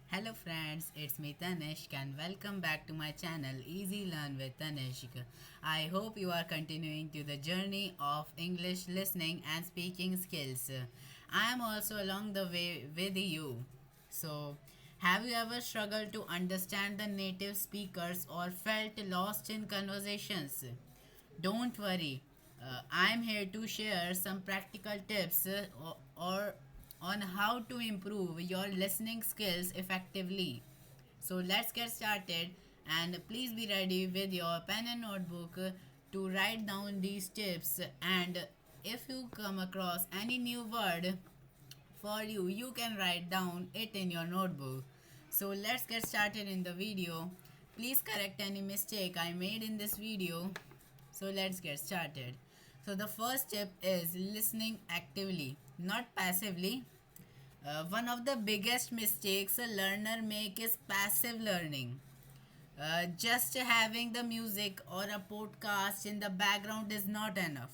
Hello friends, it's me Tanishk and welcome back to my channel Easy Learn with Tanishk. I hope you are continuing to the journey of English listening and speaking skills. I am also along the way with you. So, have you ever struggled to understand the native speakers or felt lost in conversations? Don't worry, I'm here to share some practical tips or on how to improve your listening skills effectively. So let's get started and please be ready with your pen and notebook to write down these tips, and if you come across any new word for you can write down it in your notebook. So let's get started in the video. Please correct any mistake I made in this video. So let's get started. So the first tip is listening actively, not passively. One of the biggest mistakes a learner make is passive learning. Just having the music or a podcast in the background is not enough.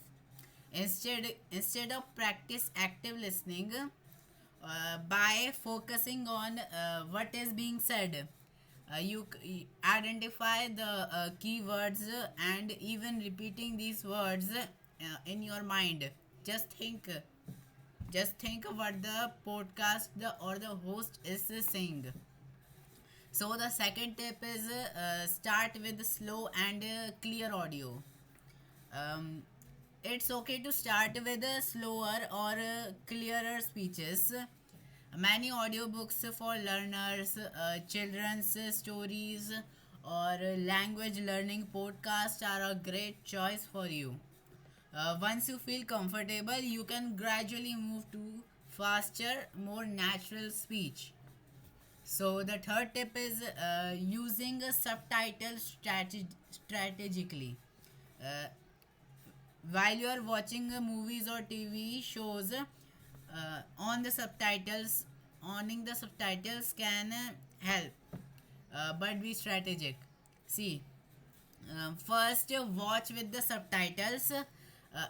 Instead of practice active listening by focusing on what is being said. Identify the keywords and even repeating these words in your mind. Just think, just think what the podcast or the host is saying. So the second tip is start with slow and clear audio. Um, it's okay to start with slower or clearer speeches. Many audiobooks for learners, children's stories, or language learning podcasts are a great choice for you. Once you feel comfortable, you can gradually move to faster, more natural speech. So the third tip is using a subtitle strategically. Uh, while you are watching movies or TV shows, on the subtitles, owning the subtitles can help, but be strategic. See, first watch with the subtitles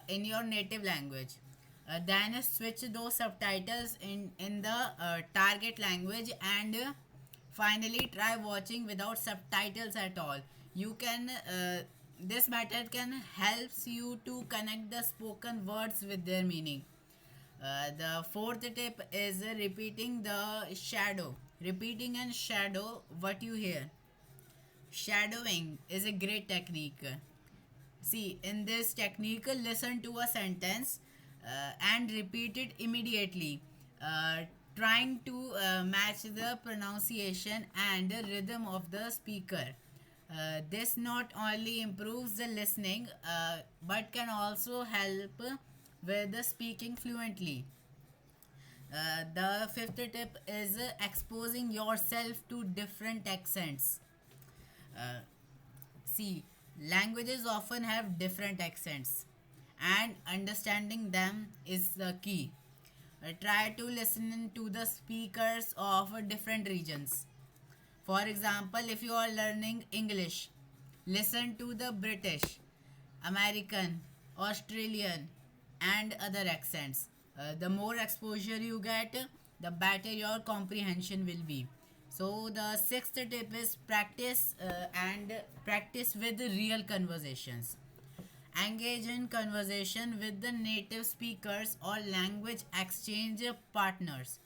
in your native language. Then switch those subtitles in the target language, and finally try watching without subtitles at all. You can this method can helps you to connect the spoken words with their meaning. The fourth tip is repeating and shadow what you hear. Shadowing is a great technique. See, in this technique, listen to a sentence and repeat it immediately, uh, trying to match the pronunciation and the rhythm of the speaker. This not only improves the listening but can also help with the speaking fluently. The fifth tip is exposing yourself to different accents. Uh, See, languages often have different accents, and understanding them is the key. Try to listen to the speakers of different regions. For example, if you are learning English, listen to the British, American, Australian, and other accents. The more exposure you get, the better your comprehension will be. So the sixth tip is practice with real conversations. Engage in conversation with the native speakers or language exchange partners.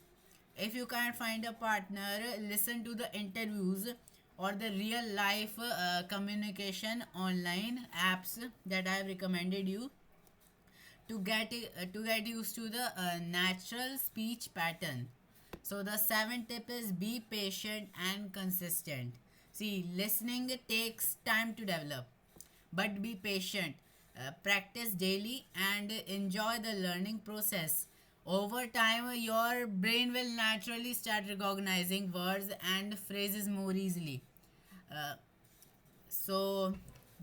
If you can't find a partner, listen to the interviews or the real life communication online apps that I have recommended you to get used to the natural speech pattern. So the seventh tip is be patient and consistent. See, listening takes time to develop, but be patient. Practice daily and enjoy the learning process. Over time, your brain will naturally start recognizing words and phrases more easily. Uh, so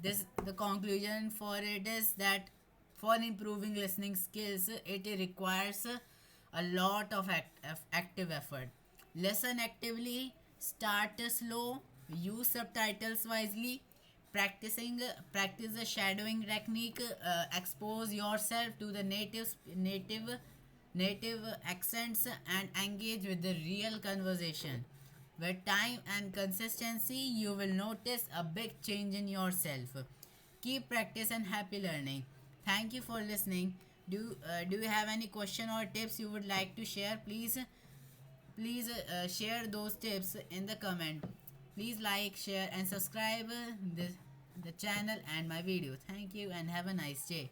this the conclusion for it is that for improving listening skills, it requires a lot of active effort. Listen actively, start slow, use subtitles wisely, practice the shadowing technique, expose yourself to the native accents, and engage with the real conversation. With time and consistency, you will notice a big change in yourself. Keep practice and happy learning. Thank you for listening. Do you have any question or tips you would like to share? Please share those tips in the comment. Please like, share, and subscribe the channel and my video. Thank you and have a nice day.